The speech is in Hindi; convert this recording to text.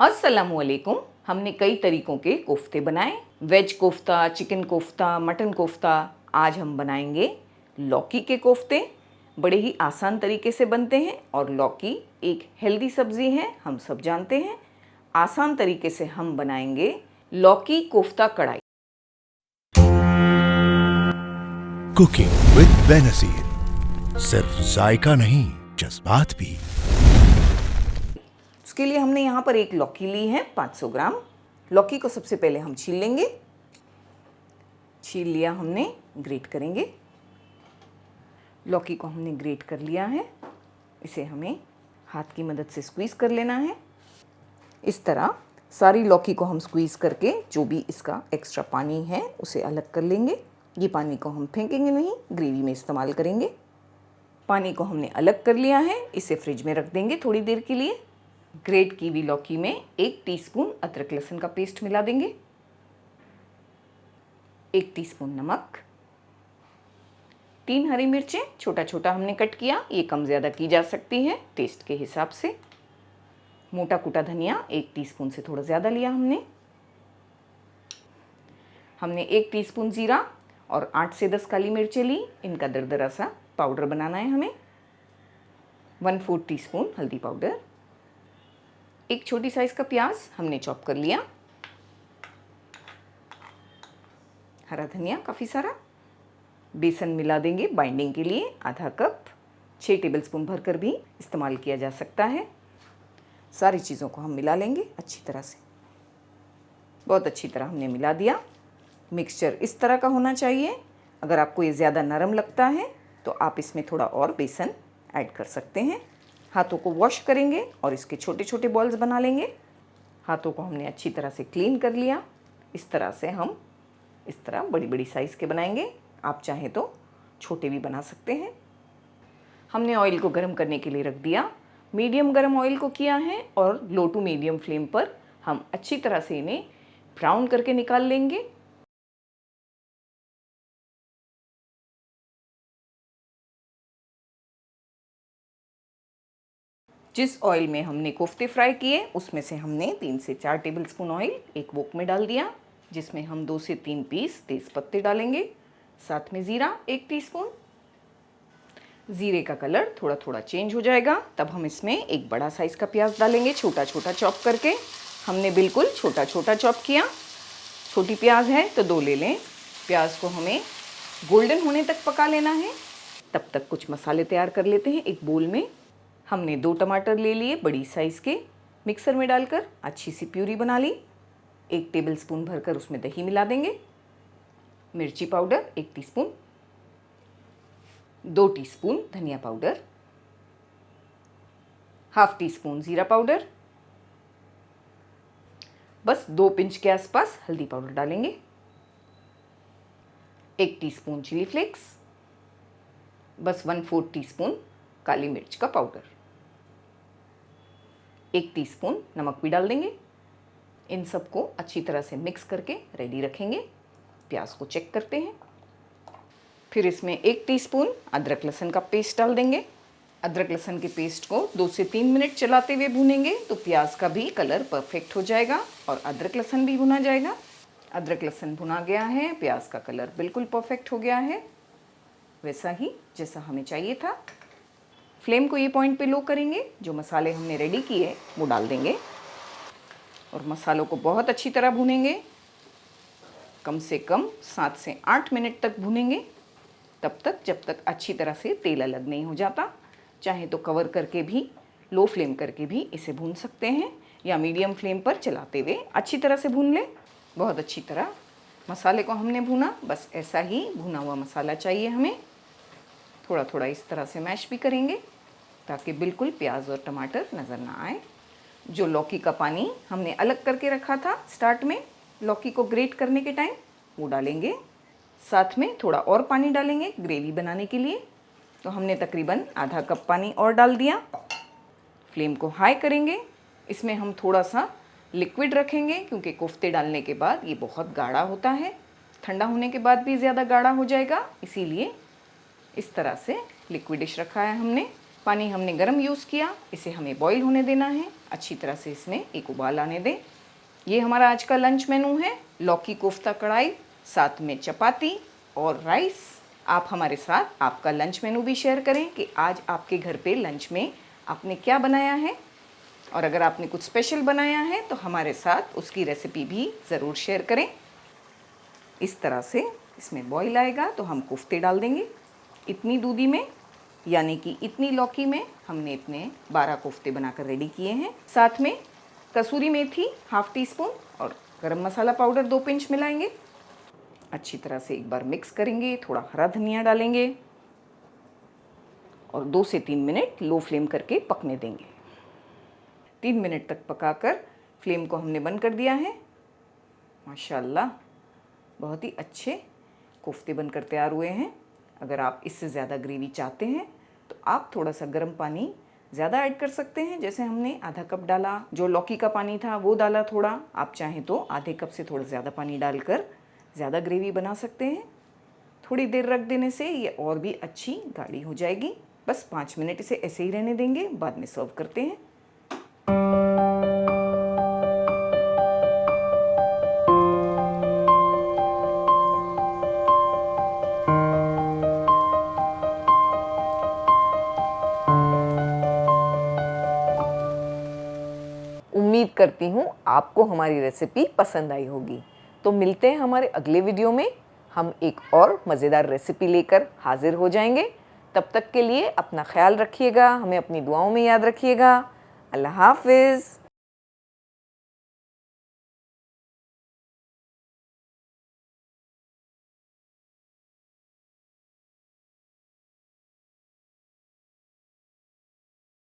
अस्सलामुअलैकुम। हमने कई तरीकों के कोफ्ते बनाए, veg kofta, chicken kofta, mutton kofta. आज हम बनाएंगे लौकी के कोफ्ते। बड़े ही आसान तरीके से बनते हैं और लौकी एक हेल्दी सब्ज़ी है, हम सब जानते हैं। आसान तरीके से हम बनाएंगे लौकी कोफ्ता कढ़ाई। कुकिंग विद बेनज़ीर, सिर्फ जायका नहीं जज्बात भी। उसके लिए हमने यहाँ पर एक लौकी ली है 500 ग्राम। लौकी को सबसे पहले हम छील लेंगे। छील लिया हमने, ग्रेट करेंगे। लौकी को हमने ग्रेट कर लिया है। इसे हमें हाथ की मदद से स्क्वीज़ कर लेना है। इस तरह सारी लौकी को हम स्क्वीज़ करके जो भी इसका एक्स्ट्रा पानी है उसे अलग कर लेंगे। ये पानी को हम फेंकेंगे नहीं, ग्रेवी में इस्तेमाल करेंगे। पानी को हमने अलग कर लिया है। इसे फ्रिज में रख देंगे थोड़ी देर के लिए। ग्रेट की हुई लौकी में 1 टीस्पून अदरक लहसुन का पेस्ट मिला देंगे, 1 टीस्पून नमक, 3 हरी मिर्चें छोटा छोटा हमने कट किया। ये कम ज़्यादा की जा सकती है टेस्ट के हिसाब से। मोटा कूटा धनिया 1 टीस्पून से थोड़ा ज़्यादा लिया हमने 1 टीस्पून ज़ीरा और 8 से 10 काली मिर्चें ली। इनका दरदरा सा पाउडर बनाना है हमें। 1/4 टीस्पून हल्दी पाउडर, एक छोटी साइज़ का प्याज हमने चॉप कर लिया, हरा धनिया काफ़ी सारा। बेसन मिला देंगे बाइंडिंग के लिए, आधा कप। 6 टेबलस्पून भरकर भी इस्तेमाल किया जा सकता है। सारी चीज़ों को हम मिला लेंगे अच्छी तरह से। बहुत अच्छी तरह हमने मिला दिया। मिक्सचर इस तरह का होना चाहिए। अगर आपको ये ज़्यादा नरम लगता है तो आप इसमें थोड़ा और बेसन ऐड कर सकते हैं। हाथों को वॉश करेंगे और इसके छोटे छोटे बॉल्स बना लेंगे। हाथों को हमने अच्छी तरह से क्लीन कर लिया। इस तरह से हम इस तरह बड़ी बड़ी साइज़ के बनाएंगे। आप चाहें तो छोटे भी बना सकते हैं। हमने ऑयल को गर्म करने के लिए रख दिया। मीडियम गर्म ऑयल को किया है और लो टू मीडियम फ्लेम पर हम अच्छी तरह से इन्हें ब्राउन करके निकाल लेंगे। जिस ऑयल में हमने कोफ्ते फ्राई किए उसमें से हमने 3 से 4 टेबलस्पून ऑयल एक वोक में डाल दिया, जिसमें हम 2 से 3 पीस तेज पत्ते डालेंगे। साथ में ज़ीरा 1 टीस्पून। ज़ीरे का कलर थोड़ा थोड़ा चेंज हो जाएगा तब हम इसमें एक बड़ा साइज़ का प्याज डालेंगे, छोटा छोटा चॉप करके। हमने बिल्कुल छोटा छोटा चॉप किया। छोटी प्याज है तो 2 ले लें। प्याज को हमें गोल्डन होने तक पका लेना है। तब तक कुछ मसाले तैयार कर लेते हैं। एक बोल में हमने 2 टमाटर ले लिए बड़ी साइज़ के, मिक्सर में डालकर अच्छी सी प्यूरी बना ली। 1 टेबलस्पून भरकर उसमें दही मिला देंगे। मिर्ची पाउडर 1 टीस्पून, 2 टीस्पून धनिया पाउडर, ½ टीस्पून ज़ीरा पाउडर, बस 2 पिंच के आसपास हल्दी पाउडर डालेंगे, 1 टीस्पून चिली फ्लेक्स, बस 1/4 टीस्पून काली मिर्च का पाउडर, 1 टीस्पून नमक भी डाल देंगे। इन सबको अच्छी तरह से मिक्स करके रेडी रखेंगे। प्याज को चेक करते हैं। फिर इसमें 1 टीस्पून अदरक लहसुन का पेस्ट डाल देंगे। अदरक लहसुन के पेस्ट को 2 से 3 मिनट चलाते हुए भूनेंगे तो प्याज का भी कलर परफेक्ट हो जाएगा और अदरक लहसुन भी भुना जाएगा। अदरक लहसुन भुना गया है, प्याज का कलर बिल्कुल परफेक्ट हो गया है, वैसा ही जैसा हमें चाहिए था। फ्लेम को ये पॉइंट पे लो करेंगे। जो मसाले हमने रेडी किए वो डाल देंगे और मसालों को बहुत अच्छी तरह भूनेंगे। कम से कम 7 से 8 मिनट तक भूनेंगे, तब तक जब तक अच्छी तरह से तेल अलग नहीं हो जाता। चाहे तो कवर करके भी, लो फ्लेम करके भी इसे भून सकते हैं या मीडियम फ्लेम पर चलाते हुए अच्छी तरह से भून लें। बहुत अच्छी तरह मसाले को हमने भूना, बस ऐसा ही भुना हुआ मसाला चाहिए हमें। थोड़ा थोड़ा इस तरह से मैश भी करेंगे ताकि बिल्कुल प्याज और टमाटर नज़र ना आए। जो लौकी का पानी हमने अलग करके रखा था स्टार्ट में लौकी को ग्रेट करने के टाइम, वो डालेंगे। साथ में थोड़ा और पानी डालेंगे ग्रेवी बनाने के लिए। तो हमने तकरीबन आधा कप पानी और डाल दिया। फ्लेम को हाई करेंगे। इसमें हम थोड़ा सा लिक्विड रखेंगे क्योंकि कोफ्ते डालने के बाद ये बहुत गाढ़ा होता है। ठंडा होने के बाद भी ज़्यादा गाढ़ा हो जाएगा, इसीलिए इस तरह से लिक्विडिश रखा है हमने। पानी हमने गर्म यूज़ किया, इसे हमें बॉईल होने देना है। अच्छी तरह से इसमें एक उबाल आने दें। ये हमारा आज का लंच मेनू है, लौकी कोफ्ता कढ़ाई, साथ में चपाती और राइस। आप हमारे साथ आपका लंच मेनू भी शेयर करें कि आज आपके घर पे लंच में आपने क्या बनाया है, और अगर आपने कुछ स्पेशल बनाया है तो हमारे साथ उसकी रेसिपी भी ज़रूर शेयर करें। इस तरह से इसमें बॉईल आएगा तो हम कोफ्ते डाल देंगे। इतनी दूधी में यानी कि इतनी लौकी में हमने इतने 12 कोफ्ते बनाकर रेडी किए हैं। साथ में कसूरी मेथी ½ टीस्पून और गरम मसाला पाउडर 2 पिंच मिलाएंगे। अच्छी तरह से एक बार मिक्स करेंगे, थोड़ा हरा धनिया डालेंगे और 2 से 3 मिनट लो फ्लेम करके पकने देंगे। 3 मिनट तक पकाकर फ्लेम को हमने बंद कर दिया है। माशाल्लाह बहुत ही अच्छे कोफ्ते बनकर तैयार हुए हैं। अगर आप इससे ज़्यादा ग्रेवी चाहते हैं तो आप थोड़ा सा गर्म पानी ज़्यादा ऐड कर सकते हैं। जैसे हमने आधा कप डाला, जो लौकी का पानी था वो डाला थोड़ा। आप चाहें तो आधे कप से थोड़ा ज़्यादा पानी डालकर ज़्यादा ग्रेवी बना सकते हैं। थोड़ी देर रख देने से ये और भी अच्छी गाढ़ी हो जाएगी। बस 5 मिनट इसे ऐसे ही रहने देंगे, बाद में सर्व करते हैं। उम्मीद करती हूँ आपको हमारी रेसिपी पसंद आई होगी। तो मिलते हैं हमारे अगले वीडियो में। हम एक और मज़ेदार रेसिपी लेकर हाजिर हो जाएंगे। तब तक के लिए अपना ख्याल रखिएगा, हमें अपनी दुआओं में याद रखिएगा। अल्लाह हाफ़िज़।